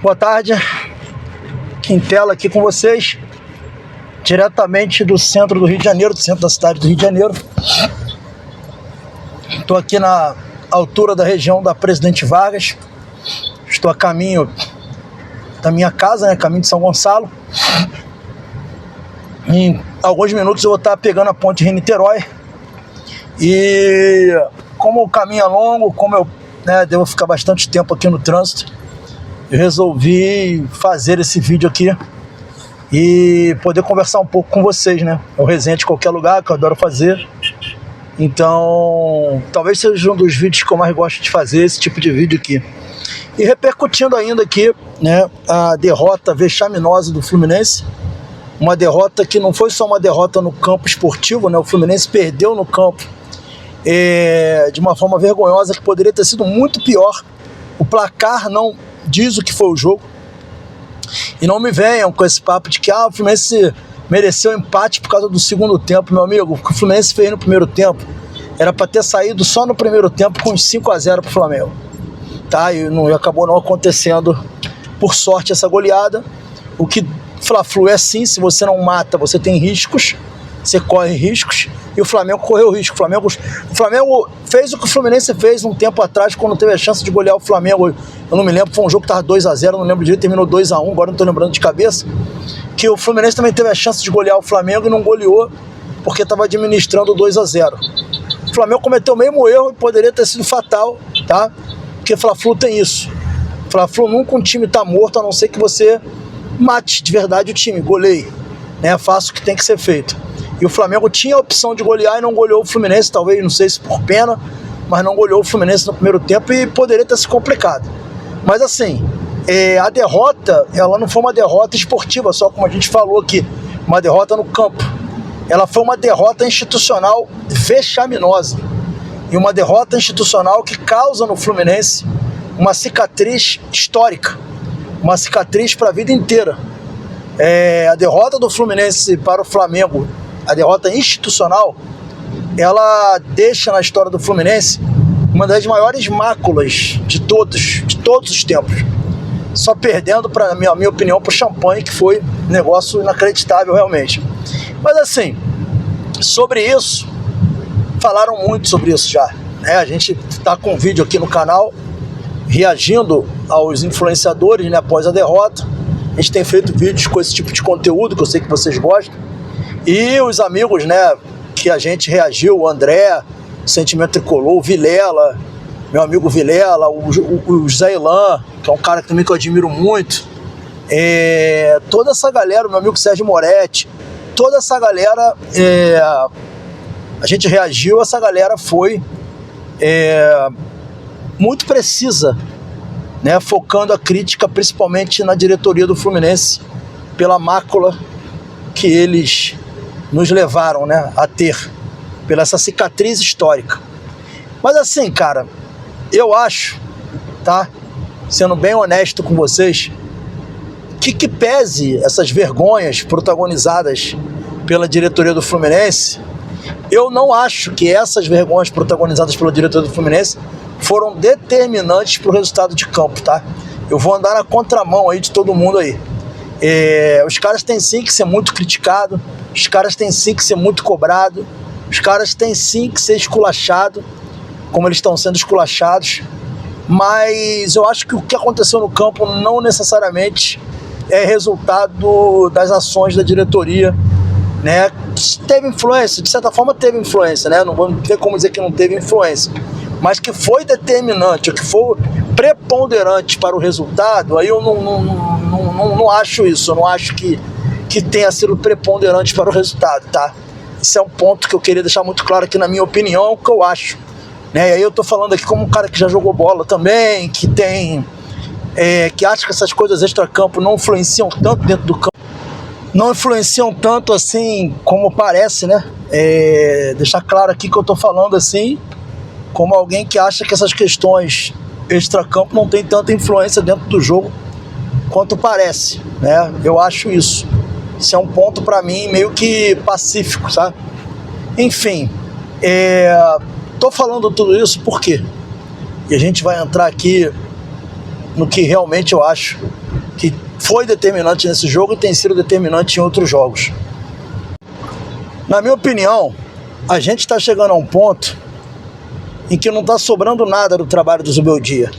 Boa tarde, Quintela aqui com vocês, diretamente do centro do Rio de Janeiro, do centro da cidade do Rio de Janeiro. Estou aqui na altura da região da Presidente Vargas, estou a caminho da minha casa, né, caminho de São Gonçalo. Em alguns minutos eu vou estar pegando a ponte Rio-Niterói. E como o caminho é longo, como eu devo ficar bastante tempo aqui no trânsito, eu resolvi fazer esse vídeo aqui e poder conversar um pouco com vocês, né? Eu resenho de qualquer lugar, que eu adoro fazer. Então, talvez seja um dos vídeos que eu mais gosto de fazer, esse tipo de vídeo aqui. E repercutindo ainda aqui, né, a derrota vexaminosa do Fluminense. Uma derrota que não foi só uma derrota no campo esportivo, né? O Fluminense perdeu no campo de uma forma vergonhosa, que poderia ter sido muito pior. O placar não diz o que foi o jogo. E não me venham com esse papo de que o Fluminense mereceu empate por causa do segundo tempo. Meu amigo, o que o Fluminense fez no primeiro tempo era para ter saído só no primeiro tempo com 5-0 para o Flamengo, tá? E acabou não acontecendo, por sorte, essa goleada. O que Fla-Flu é assim: se você não mata, você tem riscos, você corre riscos, e o Flamengo correu risco. O Flamengo fez o que o Fluminense fez um tempo atrás, quando teve a chance de golear o Flamengo. Eu não me lembro, foi um jogo que estava 2-0, não lembro direito, terminou 2-1, agora não estou lembrando de cabeça. Que o Fluminense também teve a chance de golear o Flamengo e não goleou, porque estava administrando 2-0. O Flamengo cometeu o mesmo erro e poderia ter sido fatal, tá? Porque Fla-Flu tem isso. Fla-Flu nunca um time está morto, a não ser que você mate de verdade o time, goleie, né? Faça o que tem que ser feito. E o Flamengo tinha a opção de golear e não goleou o Fluminense, talvez, não sei se por pena, mas não goleou o Fluminense no primeiro tempo e poderia ter se complicado. Mas assim, a derrota, ela não foi uma derrota esportiva, só como a gente falou aqui, uma derrota no campo. Ela foi uma derrota institucional vexaminosa. E uma derrota institucional que causa no Fluminense uma cicatriz histórica, uma cicatriz para a vida inteira. A derrota do Fluminense para o Flamengo, a derrota institucional, ela deixa na história do Fluminense uma das maiores máculas de todos os tempos. Só perdendo, para minha opinião, para o Champagne, que foi um negócio inacreditável realmente. Mas assim, sobre isso, falaram muito sobre isso já, né? A gente está com um vídeo aqui no canal reagindo aos influenciadores, né, após a derrota. A gente tem feito vídeos com esse tipo de conteúdo, que eu sei que vocês gostam. E os amigos, né, que a gente reagiu, o André, o Sentimento Tricolor, o Vilela, meu amigo Vilela, o Zé Ilan, que é um cara que também que eu admiro muito. Toda essa galera, o meu amigo Sérgio Moretti, toda essa galera, a gente reagiu, essa galera foi muito precisa, né, focando a crítica principalmente na diretoria do Fluminense, pela mácula que eles nos levaram, né, a ter, pela essa cicatriz histórica. Mas assim, cara, eu acho, tá, sendo bem honesto com vocês, que pese essas vergonhas protagonizadas pela diretoria do Fluminense, eu não acho que essas vergonhas protagonizadas pela diretoria do Fluminense foram determinantes para o resultado de campo, tá? Eu vou andar na contramão aí de todo mundo aí. Os caras têm sim que ser muito criticados, os caras têm sim que ser muito cobrados, os caras têm sim que ser esculachados, como eles estão sendo esculachados, mas eu acho que o que aconteceu no campo não necessariamente é resultado das ações da diretoria, né? Teve influência, de certa forma teve influência, né? Não vamos ter como dizer que não teve influência, mas que foi determinante, ou que foi preponderante para o resultado, aí eu não acho isso. Eu não acho que tenha sido preponderante para o resultado, tá? Isso é um ponto que eu queria deixar muito claro aqui, na minha opinião, é o que eu acho, né? E aí eu tô falando aqui como um cara que já jogou bola também, que tem que acha que essas coisas extra-campo não influenciam tanto dentro do campo, não influenciam tanto assim como parece, né? Deixar claro aqui que eu tô falando assim como alguém que acha que essas questões extra-campo não tem tanta influência dentro do jogo quanto parece, né? Eu acho isso. Isso é um ponto para mim meio que pacífico, sabe? Enfim, tô falando tudo isso por quê? E a gente vai entrar aqui no que realmente eu acho que foi determinante nesse jogo e tem sido determinante em outros jogos. Na minha opinião, a gente está chegando a um ponto em que não está sobrando nada do trabalho do Zubeldia.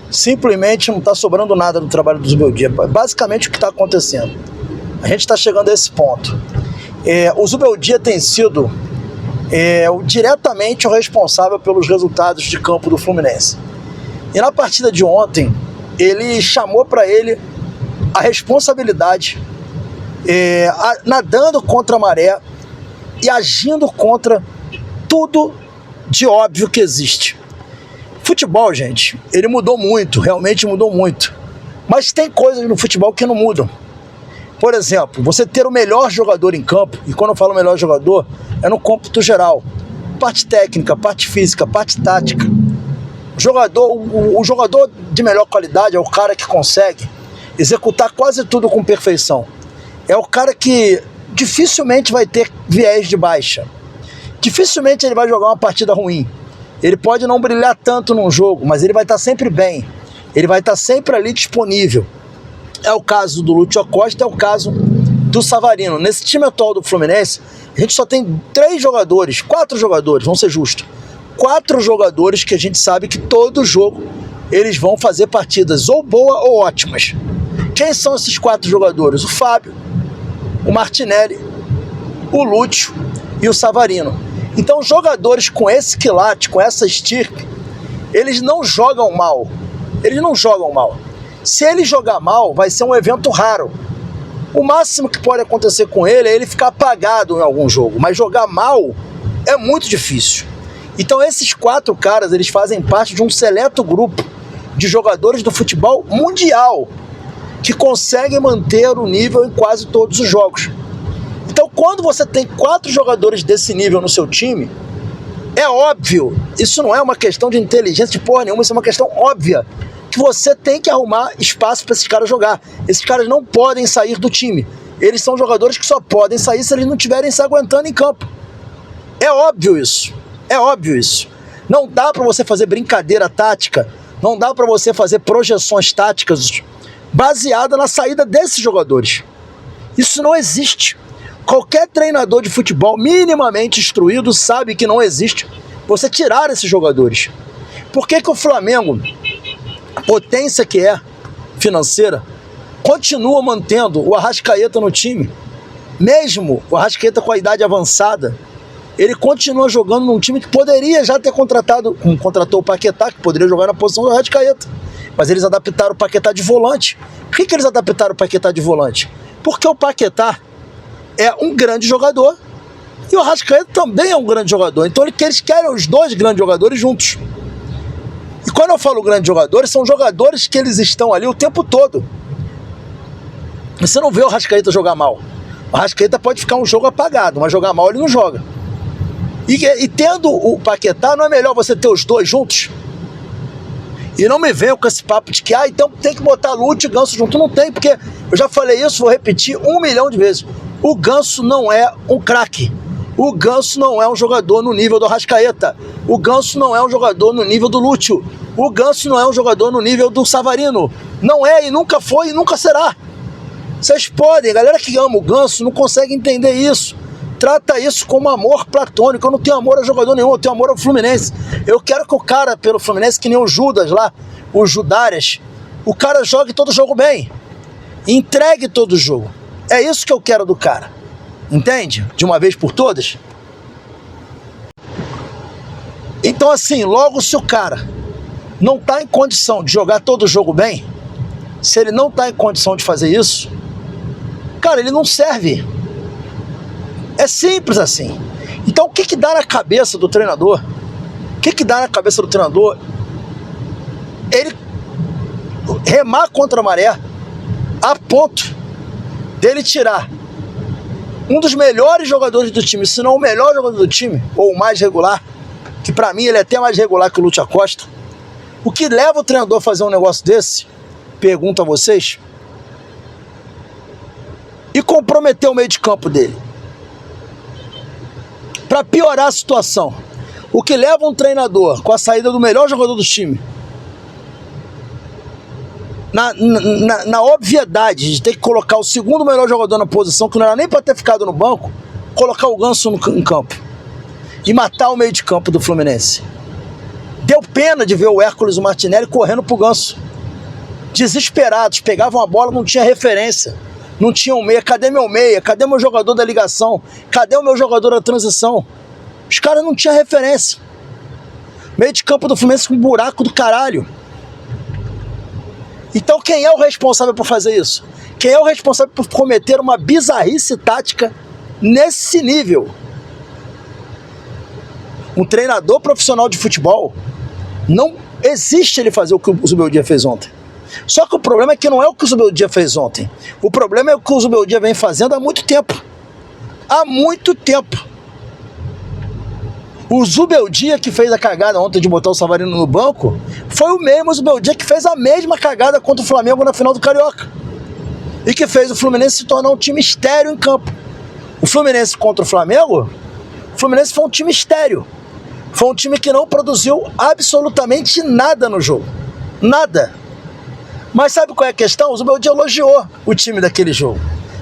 Simplesmente não está sobrando nada do trabalho do Zubeldia. Basicamente o que está acontecendo. A gente está chegando a esse ponto. O Zubeldia tem sido diretamente o responsável pelos resultados de campo do Fluminense. E na partida de ontem, ele chamou para ele a responsabilidade, nadando contra a maré e agindo contra tudo de óbvio que existe. Futebol, gente, ele mudou muito, realmente mudou muito. Mas tem coisas no futebol que não mudam. Por exemplo, você ter o melhor jogador em campo, e quando eu falo melhor jogador, é no cômputo geral. Parte técnica, parte física, parte tática. O jogador de melhor qualidade é o cara que consegue executar quase tudo com perfeição. É o cara que dificilmente vai ter viés de baixa. Dificilmente ele vai jogar uma partida ruim. Ele pode não brilhar tanto num jogo, mas ele vai estar sempre bem. Ele vai estar sempre ali disponível. É o caso do Lúcio Acosta, é o caso do Savarino. Nesse time atual do Fluminense, a gente só tem 4 jogadores, vamos ser justos. 4 jogadores que a gente sabe que todo jogo eles vão fazer partidas ou boas ou ótimas. Quem são esses 4 jogadores? O Fábio, o Martinelli, o Lúcio e o Savarino. Então jogadores com esse quilate, com essa estirpe, eles não jogam mal. Eles não jogam mal. Se ele jogar mal, vai ser um evento raro. O máximo que pode acontecer com ele é ele ficar apagado em algum jogo, mas jogar mal é muito difícil. Então esses 4 caras, eles fazem parte de um seleto grupo de jogadores do futebol mundial que conseguem manter o nível em quase todos os jogos. Então quando você tem 4 jogadores desse nível no seu time, é óbvio, isso não é uma questão de inteligência de porra nenhuma, isso é uma questão óbvia, que você tem que arrumar espaço para esses caras jogar. Esses caras não podem sair do time. Eles são jogadores que só podem sair se eles não estiverem se aguentando em campo. É óbvio isso. É óbvio isso. Não dá para você fazer brincadeira tática, não dá para você fazer projeções táticas baseada na saída desses jogadores. Isso não existe. Qualquer treinador de futebol minimamente instruído sabe que não existe você tirar esses jogadores. Por que o Flamengo, a potência que é financeira, continua mantendo o Arrascaeta no time? Mesmo o Arrascaeta com a idade avançada, ele continua jogando num time que poderia já ter contratou o Paquetá, que poderia jogar na posição do Arrascaeta. Mas eles adaptaram o Paquetá de volante. Por que eles adaptaram o Paquetá de volante? Porque o Paquetá é um grande jogador e o Arrascaeta também é um grande jogador. Então eles querem os 2 grandes jogadores juntos. E quando eu falo grandes jogadores, são jogadores que eles estão ali o tempo todo. Você não vê o Arrascaeta jogar mal. O Arrascaeta pode ficar um jogo apagado, mas jogar mal ele não joga. E tendo o Paquetá, não é melhor você ter os 2 juntos? E não me venham com esse papo de que então tem que botar Lúcio e Ganso junto. Não tem, porque eu já falei isso, vou repetir 1 milhão de vezes. O Ganso não é um craque. O Ganso não é um jogador no nível do Arrascaeta. O Ganso não é um jogador no nível do Lúcio. O Ganso não é um jogador no nível do Savarino. Não é, e nunca foi, e nunca será. Vocês podem, a galera que ama o Ganso não consegue entender isso. Trata isso como amor platônico. Eu não tenho amor a jogador nenhum, eu tenho amor ao Fluminense. Eu quero que o cara, pelo Fluminense, que nem o Judas lá, o Judárias, o cara jogue todo jogo bem. Entregue todo jogo. É isso que eu quero do cara. Entende? De uma vez por todas. Então assim, logo se o cara não está em condição de jogar todo jogo bem, se ele não está em condição de fazer isso, cara, ele não serve. É simples assim. Então o que dá na cabeça do treinador? O que dá na cabeça do treinador? Ele remar contra a maré a ponto dele tirar um dos melhores jogadores do time, se não o melhor jogador do time, ou o mais regular, que pra mim ele é até mais regular que o Lúcio Acosta. O que leva o treinador a fazer um negócio desse? Pergunto a vocês. E comprometer o meio de campo dele. Para piorar a situação. O que leva um treinador com a saída do melhor jogador do time na obviedade de ter que colocar o segundo melhor jogador na posição, que não era nem para ter ficado no banco, colocar o Ganso em campo e matar o meio de campo do Fluminense. Deu pena de ver o Hércules e o Martinelli correndo pro Ganso, desesperados, pegavam a bola, não tinha referência, não tinha um meia. Cadê meu meia? Cadê meu jogador da ligação? Cadê o meu jogador da transição? Os caras não tinham referência. Meio de campo do Fluminense com um buraco do caralho. Então quem é o responsável por fazer isso? Quem é o responsável por cometer uma bizarrice tática nesse nível? Um treinador profissional de futebol, não existe ele fazer o que o Zubeldia fez ontem. Só que o problema é que não é o que o Zubeldia fez ontem. O problema é o que o Zubeldia vem fazendo há muito tempo. Há muito tempo. O Zubeldia que fez a cagada ontem de botar o Savarino no banco foi o mesmo Zubeldia que fez a mesma cagada contra o Flamengo na final do Carioca. E que fez o Fluminense se tornar um time estéril em campo. O Fluminense contra o Flamengo, o Fluminense foi um time estéril. Foi um time que não produziu absolutamente nada no jogo. Nada. Mas sabe qual é a questão? O Zubeldia elogiou o time daquele jogo.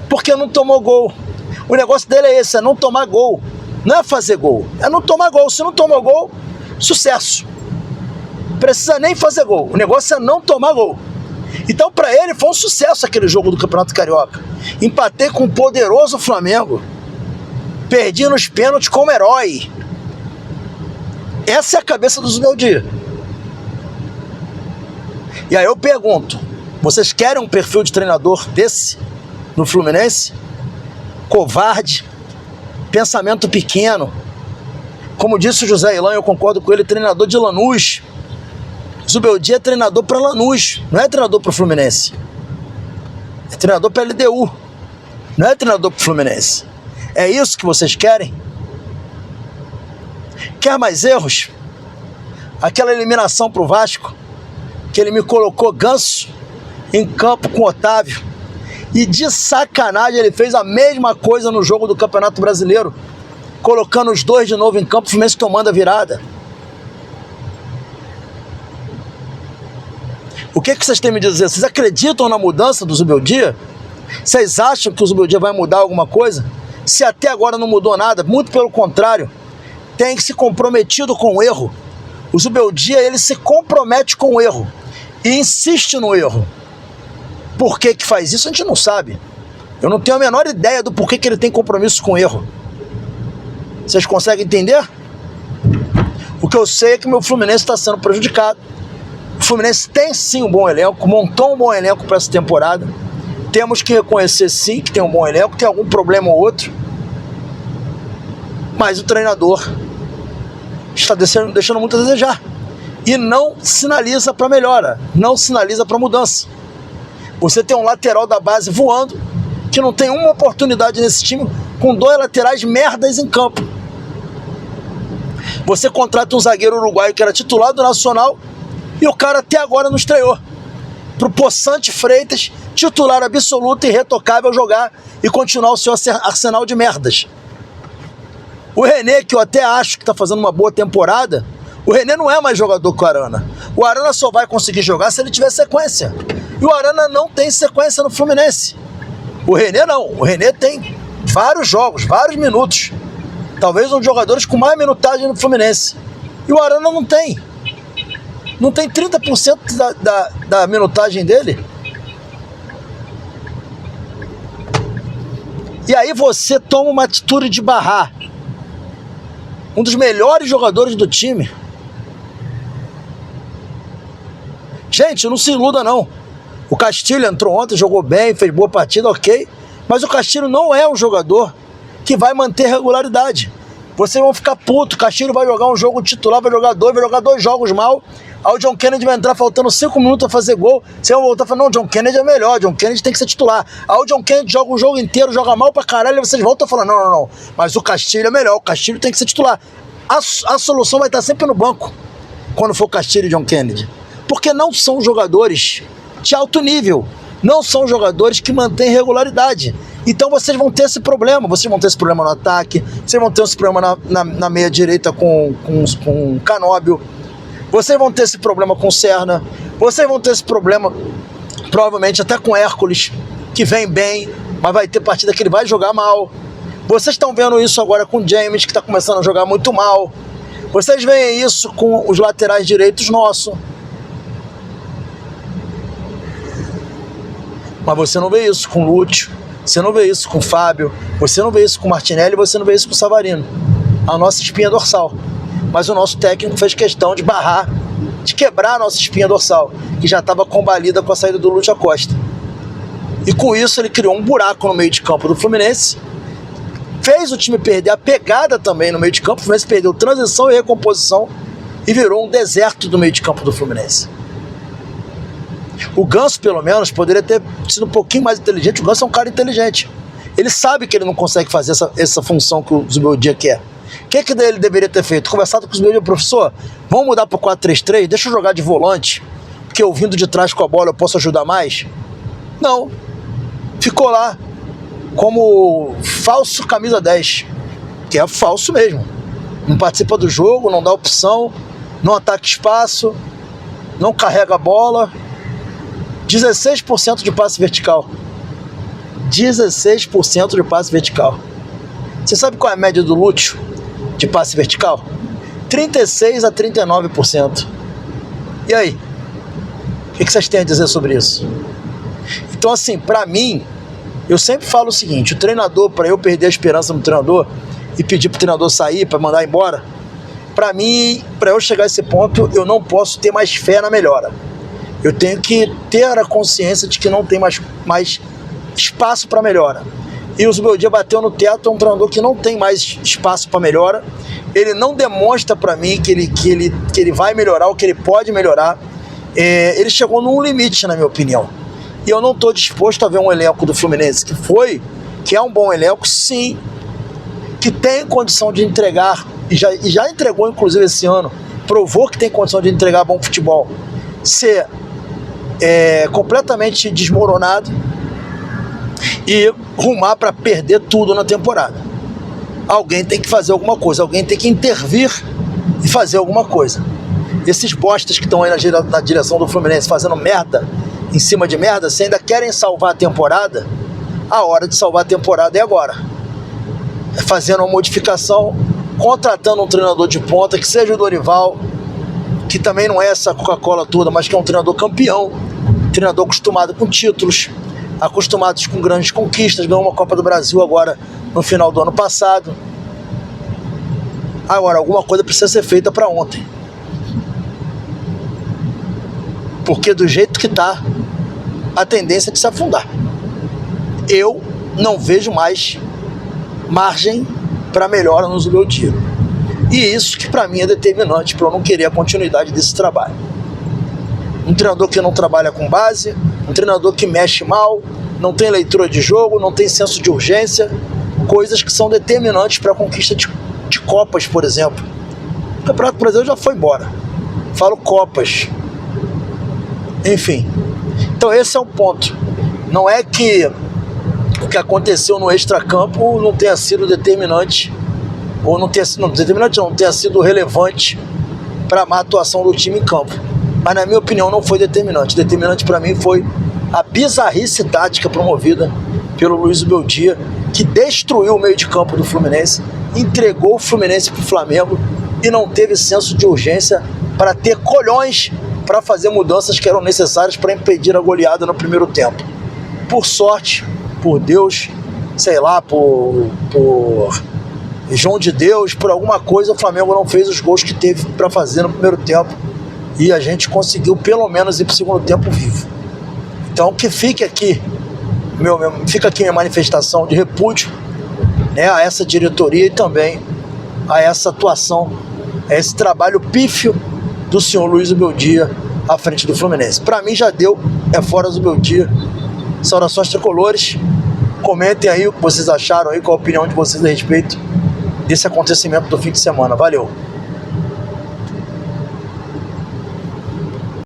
Porque não tomou gol. O negócio dele é esse, é não tomar gol. Não é fazer gol, é não tomar gol. Se não tomou gol, sucesso. Precisa nem fazer gol. O negócio é não tomar gol. Então, para ele, foi um sucesso aquele jogo do Campeonato Carioca. Empatei com um poderoso Flamengo. Perdi nos pênaltis como herói. Essa é a cabeça do Zubeldia. E aí eu pergunto, vocês querem um perfil de treinador desse no Fluminense? Covarde, pensamento pequeno. Como disse o José Ilan, eu concordo com ele, treinador de Lanús. Zubeldia é treinador para Lanús, não é treinador para o Fluminense. É treinador para LDU, não é treinador para o Fluminense. É isso que vocês querem? Quer mais erros? Aquela eliminação para o Vasco, que ele me colocou Ganso em campo com Otávio, e de sacanagem ele fez a mesma coisa no jogo do Campeonato Brasileiro, colocando os dois de novo em campo, o Fluminense tomando a virada. O que vocês têm a me dizer? Vocês acreditam na mudança do Zubeldia? Vocês acham que o Zubeldia vai mudar alguma coisa? Se até agora não mudou nada, muito pelo contrário, tem que se comprometido com o erro. O Zubeldia, ele se compromete com o erro e insiste no erro. Por que faz isso? A gente não sabe. Eu não tenho a menor ideia do porquê que ele tem compromisso com o erro. Vocês conseguem entender? O que eu sei é que o meu Fluminense está sendo prejudicado. O Fluminense tem sim um bom elenco, montou um bom elenco para essa temporada. Temos que reconhecer sim que tem um bom elenco, tem algum problema ou outro. Mas o treinador está deixando muito a desejar. E não sinaliza para melhora, não sinaliza para mudança. Você tem um lateral da base voando, que não tem uma oportunidade nesse time, com dois laterais merdas em campo. Você contrata um zagueiro uruguaio que era titular do Nacional, e o cara até agora não estreou. Pro Poçante Freitas, titular absoluto e irretocável, jogar e continuar o seu arsenal de merdas. O René, que eu até acho que está fazendo uma boa temporada, o René não é mais jogador que o Arana. O Arana só vai conseguir jogar se ele tiver sequência. E o Arana não tem sequência no Fluminense. O René não. O René tem vários jogos, vários minutos. Talvez um dos jogadores com mais minutagem no Fluminense. E o Arana não tem. Não tem 30% da minutagem dele. E aí você toma uma atitude de barrar um dos melhores jogadores do time. Gente, não se iluda não. O Castilho entrou ontem, jogou bem, fez boa partida, ok. Mas o Castilho não é um jogador que vai manter regularidade. Vocês vão ficar puto. O Castilho vai jogar um jogo titular, vai jogar dois jogos mal. Aí o John Kennedy vai entrar faltando 5 minutos a fazer gol. Vocês vão voltar e falar, não, o John Kennedy é melhor, o John Kennedy tem que ser titular. Aí o John Kennedy joga o jogo inteiro, joga mal pra caralho, e vocês voltam e falam, não. Mas o Castilho é melhor, o Castilho tem que ser titular. A solução vai estar sempre no banco, quando for Castilho e John Kennedy. Porque não são jogadores de alto nível. não são jogadores que mantêm regularidade. Então vocês vão ter esse problema. Vocês vão ter esse problema no ataque, vocês vão ter esse problema na meia direita com Canóbio, vocês vão ter esse problema com Serna, vocês vão ter esse problema provavelmente até com Hércules, que vem bem, mas vai ter partida que ele vai jogar mal. Vocês estão vendo isso agora com o James, que está começando a jogar muito mal. Vocês veem isso com os laterais direitos nossos. Mas você não vê isso com o Lúcio, você não vê isso com o Fábio, você não vê isso com o Martinelli, você não vê isso com o Savarino. A nossa espinha dorsal. Mas o nosso técnico fez questão de barrar, de quebrar a nossa espinha dorsal, que já estava combalida com a saída do Lúcio Acosta. E com isso ele criou um buraco no meio de campo do Fluminense, fez o time perder a pegada também no meio de campo. O Fluminense perdeu transição e recomposição e virou um deserto do meio de campo do Fluminense. O Ganso, pelo menos, poderia ter sido um pouquinho mais inteligente. O Ganso é um cara inteligente. Ele sabe que ele não consegue fazer essa função que o Zubeldia quer. O que ele deveria ter feito? Conversado com o Zubeldia: professor, vamos mudar para o 4-3-3? Deixa eu jogar de volante, porque eu vindo de trás com a bola eu posso ajudar mais? Não. Ficou lá como falso camisa 10, que é falso mesmo. Não participa do jogo, não dá opção, não ataca espaço, não carrega a bola. 16% de passe vertical. 16% de passe vertical. Você sabe qual é a média do Lúcio de passe vertical? 36% a 39%. E aí? O que vocês têm a dizer sobre isso? Então, assim, pra mim, eu sempre falo o seguinte: o treinador, para eu perder a esperança no treinador e pedir pro treinador sair, para mandar embora, pra mim, para eu chegar a esse ponto, eu não posso ter mais fé na melhora. Eu tenho que ter a consciência de que não tem mais espaço para melhora. E o Zubeldia bateu no teto. É um treinador que não tem mais espaço para melhora. Ele não demonstra para mim que ele vai melhorar, ou que ele pode melhorar. Ele chegou num limite, na minha opinião. E eu não estou disposto a ver um elenco do Fluminense que é um bom elenco, sim, que tem condição de entregar, e já entregou inclusive esse ano, provou que tem condição de entregar bom futebol, ser completamente desmoronado e rumar para perder tudo na temporada. Alguém tem que fazer alguma coisa, alguém tem que intervir e fazer alguma coisa. Esses bostas que estão aí na direção do Fluminense fazendo merda em cima de merda, se ainda querem salvar a temporada, a hora de salvar a temporada é agora. É fazendo uma modificação, contratando um treinador de ponta, que seja o Dorival, que também não é essa Coca-Cola toda, mas que é um treinador campeão, treinador acostumado com títulos, acostumados com grandes conquistas, ganhou uma Copa do Brasil agora no final do ano passado. Agora, alguma coisa precisa ser feita para ontem. Porque do jeito que está, a tendência é de se afundar. Eu não vejo mais margem para melhora no Zubeldia. E isso que para mim é determinante para eu não querer a continuidade desse trabalho. Um treinador que não trabalha com base, um treinador que mexe mal, não tem leitura de jogo, não tem senso de urgência, coisas que são determinantes para a conquista de Copas, por exemplo. O Campeonato Brasileiro já foi embora. Falo Copas. Enfim. Então esse é o ponto. Não é que o que aconteceu no extracampo não tenha sido determinante, ou não tenha sido relevante para a atuação do time em campo. Mas na minha opinião não foi determinante. Determinante para mim foi a bizarrice tática promovida pelo Luiz Zubeldia, que destruiu o meio de campo do Fluminense, entregou o Fluminense para o Flamengo e não teve senso de urgência para ter colhões para fazer mudanças que eram necessárias para impedir a goleada no primeiro tempo. Por sorte, por Deus, sei lá, por João de Deus, por alguma coisa, o Flamengo não fez os gols que teve para fazer no primeiro tempo e a gente conseguiu pelo menos ir para o segundo tempo vivo. Então que fique aqui minha manifestação de repúdio, né, a essa diretoria e também a essa atuação, a esse trabalho pífio do senhor Luiz Zubeldia à frente do Fluminense. Para mim já deu, é fora Zubeldia. Saudações tricolores. Comentem aí o que vocês acharam aí, qual a opinião de vocês a respeito desse acontecimento do fim de semana. Valeu!